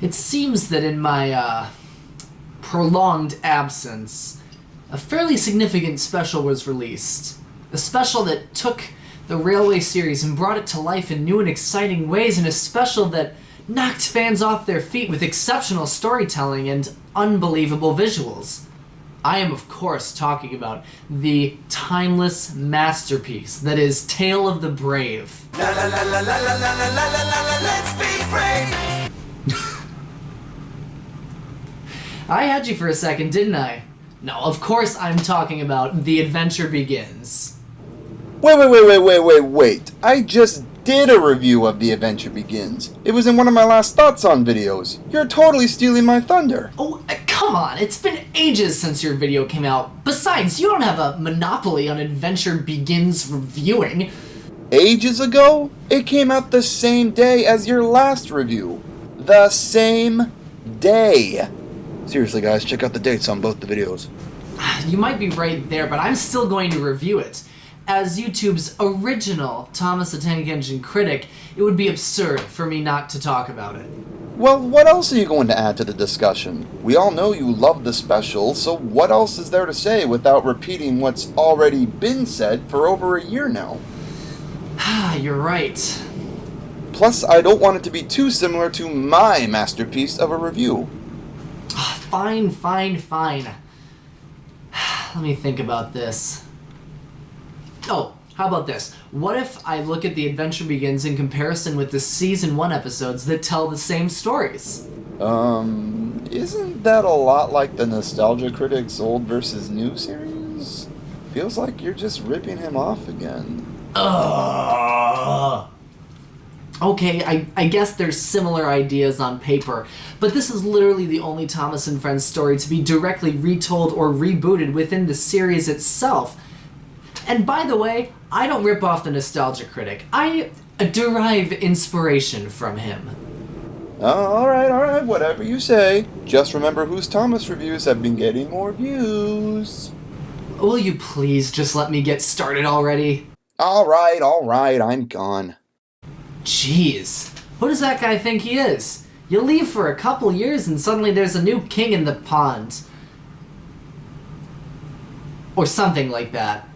It seems that in my prolonged absence, a fairly significant special was released. A special that took the Railway series and brought it to life in new and exciting ways, and a special that knocked fans off their feet with exceptional storytelling and unbelievable visuals. I am, of course, talking about the timeless masterpiece that is Tale of the Brave. La la la la la la la la la la, let's be brave! I had you for a second, didn't I? No, of course I'm talking about The Adventure Begins. Wait. I just did a review of The Adventure Begins. It was in one of my last Thoughts On videos. You're totally stealing my thunder. Oh, come on. It's been ages since your video came out. Besides, you don't have a monopoly on Adventure Begins reviewing. Ages ago? It came out the same day as your last review. The same day. Seriously, guys, check out the dates on both the videos. You might be right there, but I'm still going to review it. As YouTube's original Thomas the Tank Engine critic, it would be absurd for me not to talk about it. Well, what else are you going to add to the discussion? We all know you love the special, so what else is there to say without repeating what's already been said for over a year now? You're right. Plus, I don't want it to be too similar to my masterpiece of a review. Fine. Let me think about this. Oh, how about this? What if I look at The Adventure Begins in comparison with the Season 1 episodes that tell the same stories? Isn't that a lot like the Nostalgia Critic's old versus new series? Feels like you're just ripping him off again. Okay, I guess there's similar ideas on paper, but this is literally the only Thomas and Friends story to be directly retold or rebooted within the series itself. And by the way, I don't rip off the Nostalgia Critic. I derive inspiration from him. Alright, whatever you say. Just remember whose Thomas reviews have been getting more views. Will you please just let me get started already? Alright, I'm gone. Jeez, who does that guy think he is? You leave for a couple years and suddenly there's a new king in the pond. Or something like that.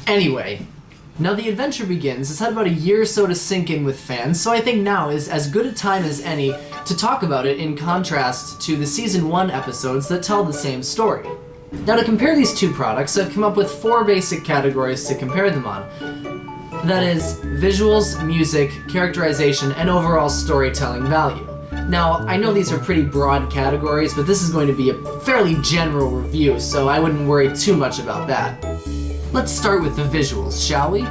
Anyway, now The Adventure Begins has had about a year or so to sink in with fans, so I think now is as good a time as any to talk about it in contrast to the Season 1 episodes that tell the same story. Now to compare these two products, I've come up with 4 basic categories to compare them on. That is, visuals, music, characterization, and overall storytelling value. Now, I know these are pretty broad categories, but this is going to be a fairly general review, so I wouldn't worry too much about that. Let's start with the visuals, shall we?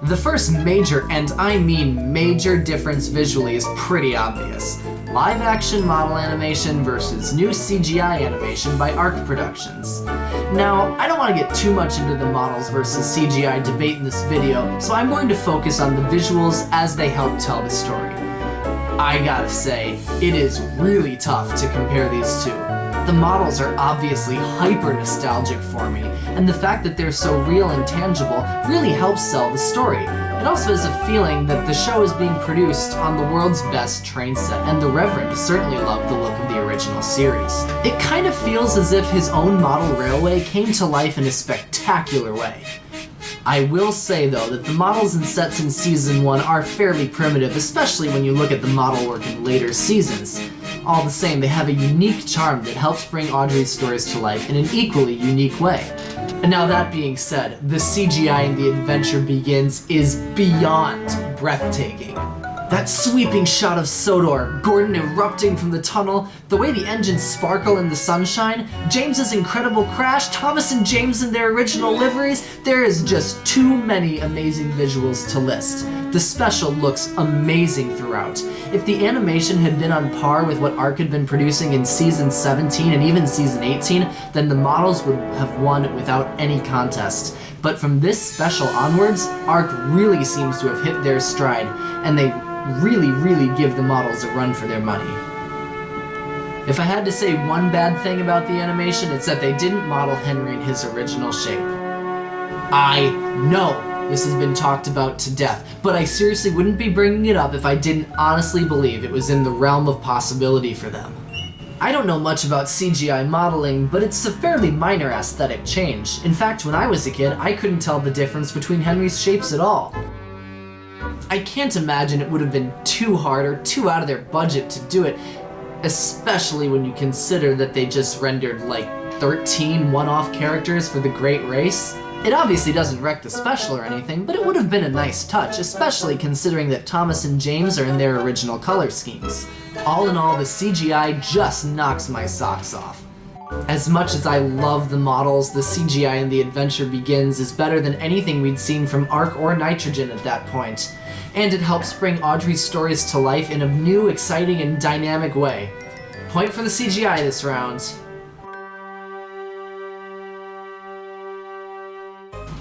The first major, and I mean major, difference visually is pretty obvious. Live-action model animation versus new CGI animation by ARC Productions. Now, I don't want to get too much into the models versus CGI debate in this video, so I'm going to focus on the visuals as they help tell the story. I gotta say, it is really tough to compare these two. The models are obviously hyper-nostalgic for me, and the fact that they're so real and tangible really helps sell the story. It also has a feeling that the show is being produced on the world's best train set, and the Reverend certainly loved the look of the original series. It kind of feels as if his own model railway came to life in a spectacular way. I will say, though, that the models and sets in Season 1 are fairly primitive, especially when you look at the model work in later seasons. All the same, they have a unique charm that helps bring Audrey's stories to life in an equally unique way. And now that being said, the CGI in The Adventure Begins is beyond breathtaking. That sweeping shot of Sodor, Gordon erupting from the tunnel, the way the engines sparkle in the sunshine, James's incredible crash, Thomas and James in their original liveries, there is just too many amazing visuals to list. The special looks amazing throughout. If the animation had been on par with what ARC had been producing in Season 17 and even Season 18, then the models would have won without any contest. But from this special onwards, ARC really seems to have hit their stride, and they really give the models a run for their money. If I had to say one bad thing about the animation, it's that they didn't model Henry in his original shape. I know This has been talked about to death, but I seriously wouldn't be bringing it up if I didn't honestly believe it was in the realm of possibility for them. I don't know much about CGI modeling, but it's a fairly minor aesthetic change. In fact, when I was a kid, I couldn't tell the difference between Henry's shapes at all. I can't imagine it would have been too hard or too out of their budget to do it, especially when you consider that they just rendered like 13 one-off characters for the Great Race. It obviously doesn't wreck the special or anything, but it would have been a nice touch, especially considering that Thomas and James are in their original color schemes. All in all, the CGI just knocks my socks off. As much as I love the models, the CGI in The Adventure Begins is better than anything we'd seen from Arc or Nitrogen at that point, and it helps bring Audrey's stories to life in a new, exciting, and dynamic way. Point for the CGI this round.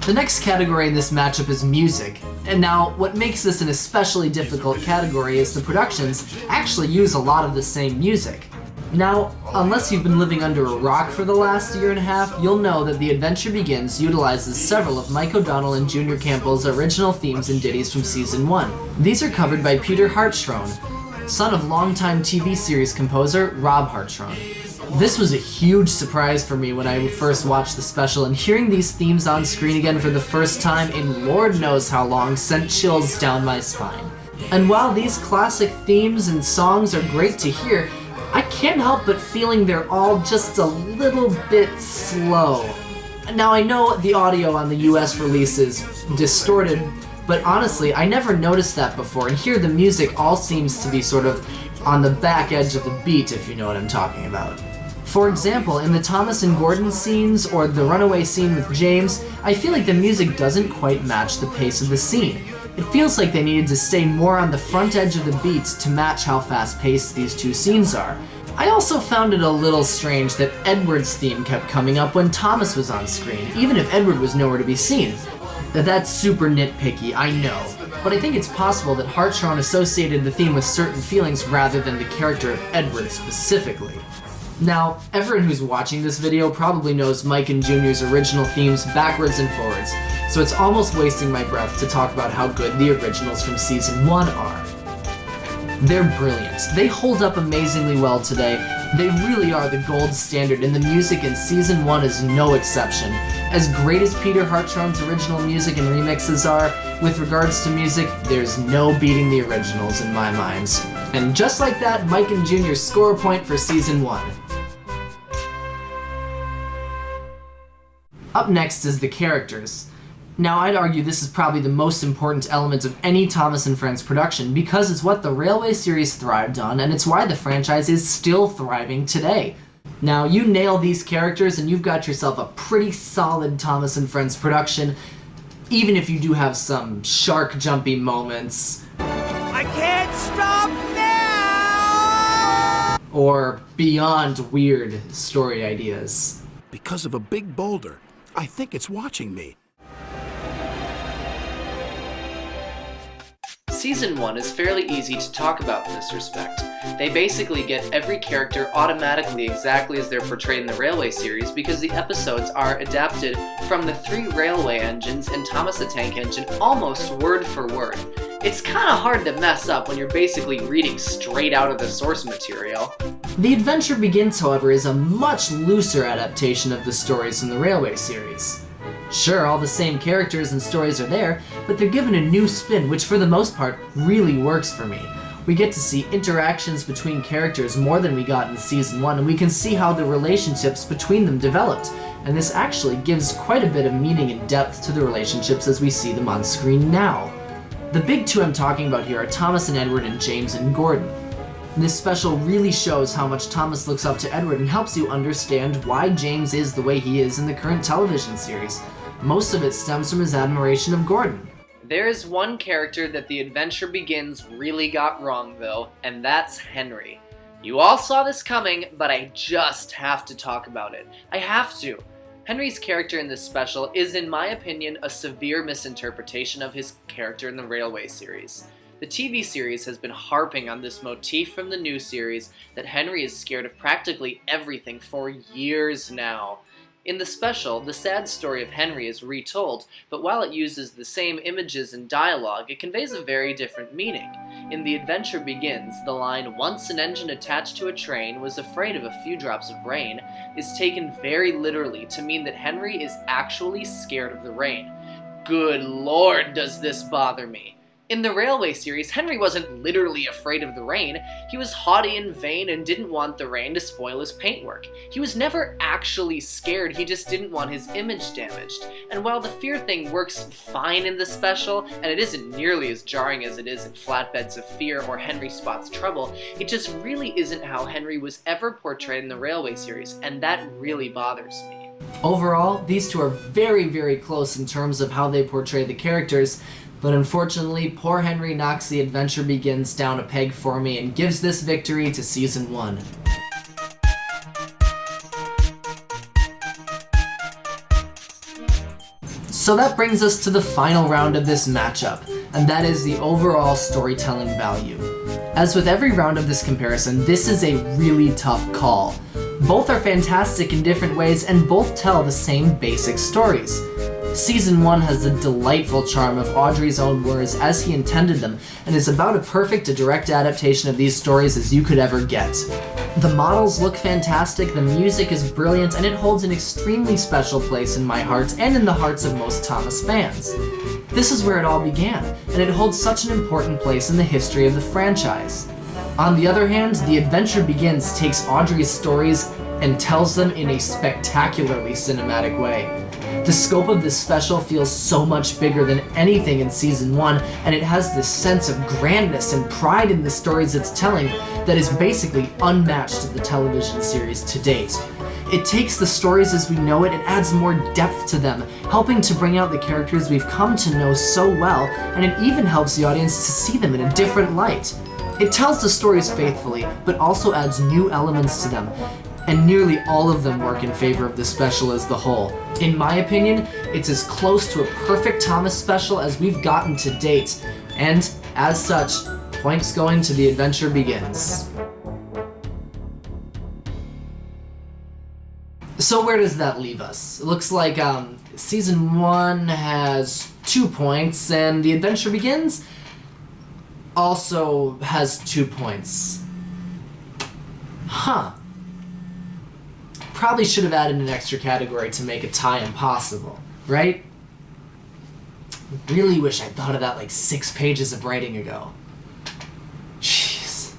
The next category in this matchup is music, and now what makes this an especially difficult category is the productions actually use a lot of the same music. Now, unless you've been living under a rock for the last year and a half, you'll know that The Adventure Begins utilizes several of Mike O'Donnell and Junior Campbell's original themes and ditties from Season 1. These are covered by Peter Hartshorn, son of longtime TV series composer Rob Hartshorn. This was a huge surprise for me when I first watched the special, and hearing these themes on screen again for the first time in Lord knows how long sent chills down my spine. And while these classic themes and songs are great to hear, I can't help but feeling they're all just a little bit slow. Now I know the audio on the US release is distorted, but honestly I never noticed that before, and here the music all seems to be sort of on the back edge of the beat, if you know what I'm talking about. For example, in the Thomas and Gordon scenes or the runaway scene with James, I feel like the music doesn't quite match the pace of the scene. It feels like they needed to stay more on the front edge of the beat to match how fast-paced these two scenes are. I also found it a little strange that Edward's theme kept coming up when Thomas was on screen, even if Edward was nowhere to be seen. That's super nitpicky, I know, but I think it's possible that Hartshorn associated the theme with certain feelings rather than the character of Edward specifically. Now, everyone who's watching this video probably knows Mike and Junior's original themes backwards and forwards, so it's almost wasting my breath to talk about how good the originals from Season 1 are. They're brilliant. They hold up amazingly well today. They really are the gold standard, and the music in Season 1 is no exception. As great as Peter Hartshorn's original music and remixes are, with regards to music, there's no beating the originals in my mind. And just like that, Mike and Junior score a point for Season 1. Up next is the characters. Now, I'd argue this is probably the most important element of any Thomas & Friends production because it's what the Railway series thrived on, and it's why the franchise is still thriving today. Now, you nail these characters and you've got yourself a pretty solid Thomas & Friends production, even if you do have some shark-jumpy moments. I can't stop now! Or beyond weird story ideas. Because of a big boulder. I think it's watching me. Season 1 is fairly easy to talk about in this respect. They basically get every character automatically exactly as they're portrayed in the Railway series because the episodes are adapted from the 3 Railway engines and Thomas the Tank Engine almost word for word. It's kinda hard to mess up when you're basically reading straight out of the source material. The Adventure Begins, however, is a much looser adaptation of the stories in the Railway series. Sure, all the same characters and stories are there, but they're given a new spin, which for the most part really works for me. We get to see interactions between characters more than we got in Season 1, and we can see how the relationships between them developed, and this actually gives quite a bit of meaning and depth to the relationships as we see them on screen now. The big two I'm talking about here are Thomas and Edward and James and Gordon. This special really shows how much Thomas looks up to Edward and helps you understand why James is the way he is in the current television series. Most of it stems from his admiration of Gordon. There is one character that The Adventure Begins really got wrong though, and that's Henry. You all saw this coming, but I just have to talk about it. I have to. Henry's character in this special is, in my opinion, a severe misinterpretation of his character in the Railway series. The TV series has been harping on this motif from the new series that Henry is scared of practically everything for years now. In the special, the sad story of Henry is retold, but while it uses the same images and dialogue, it conveys a very different meaning. In The Adventure Begins, the line, "Once an engine attached to a train was afraid of a few drops of rain," is taken very literally to mean that Henry is actually scared of the rain. Good lord, does this bother me. In the Railway series, Henry wasn't literally afraid of the rain. He was haughty and vain and didn't want the rain to spoil his paintwork. He was never actually scared, he just didn't want his image damaged. And while the fear thing works fine in the special, and it isn't nearly as jarring as it is in Flatbeds of Fear or Henry Spots Trouble, it just really isn't how Henry was ever portrayed in the Railway series, and that really bothers me. Overall, these two are very, very close in terms of how they portray the characters, but unfortunately, poor Henry knocks The Adventure Begins down a peg for me and gives this victory to Season 1. So that brings us to the final round of this matchup, and that is the overall storytelling value. As with every round of this comparison, this is a really tough call. Both are fantastic in different ways, and both tell the same basic stories. Season 1 has the delightful charm of Audrey's own words as he intended them, and is about as perfect a direct adaptation of these stories as you could ever get. The models look fantastic, the music is brilliant, and it holds an extremely special place in my heart and in the hearts of most Thomas fans. This is where it all began, and it holds such an important place in the history of the franchise. On the other hand, The Adventure Begins takes Audrey's stories and tells them in a spectacularly cinematic way. The scope of this special feels so much bigger than anything in Season 1, and it has this sense of grandness and pride in the stories it's telling that is basically unmatched in the television series to date. It takes the stories as we know it and adds more depth to them, helping to bring out the characters we've come to know so well, and it even helps the audience to see them in a different light. It tells the stories faithfully, but also adds new elements to them, and nearly all of them work in favor of the special as the whole. In my opinion, it's as close to a perfect Thomas special as we've gotten to date, and as such, points going to The Adventure Begins. So where does that leave us? It looks like Season 1 has 2 points, and The Adventure Begins also has 2 points. Huh. Probably should have added an extra category to make a tie impossible, right? Really wish I'd thought of that like 6 pages of writing ago. Jeez.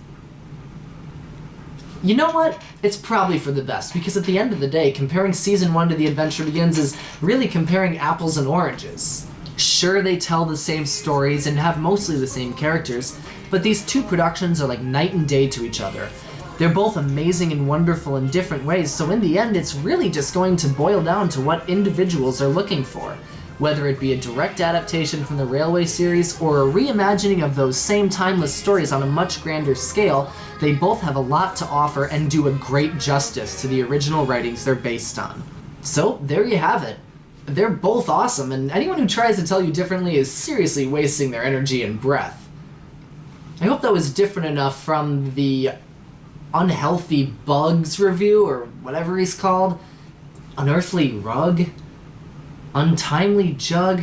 You know what? It's probably for the best, because at the end of the day, comparing Season 1 to The Adventure Begins is really comparing apples and oranges. Sure, they tell the same stories and have mostly the same characters, but these two productions are like night and day to each other. They're both amazing and wonderful in different ways, so in the end it's really just going to boil down to what individuals are looking for. Whether it be a direct adaptation from the Railway series or a reimagining of those same timeless stories on a much grander scale, they both have a lot to offer and do a great justice to the original writings they're based on. So there you have it. They're both awesome, and anyone who tries to tell you differently is seriously wasting their energy and breath. I hope that was different enough from the Unhealthy Bugs review, or whatever he's called. Unearthly Rug? Untimely Jug?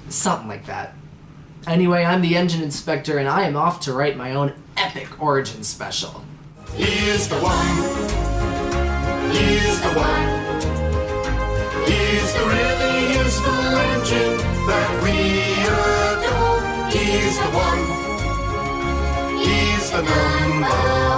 Something like that. Anyway, I'm the Engine Inspector, and I am off to write my own epic origin special. He's the one. He's the one. He's the really useful engine that we adore. He's the one. He's the number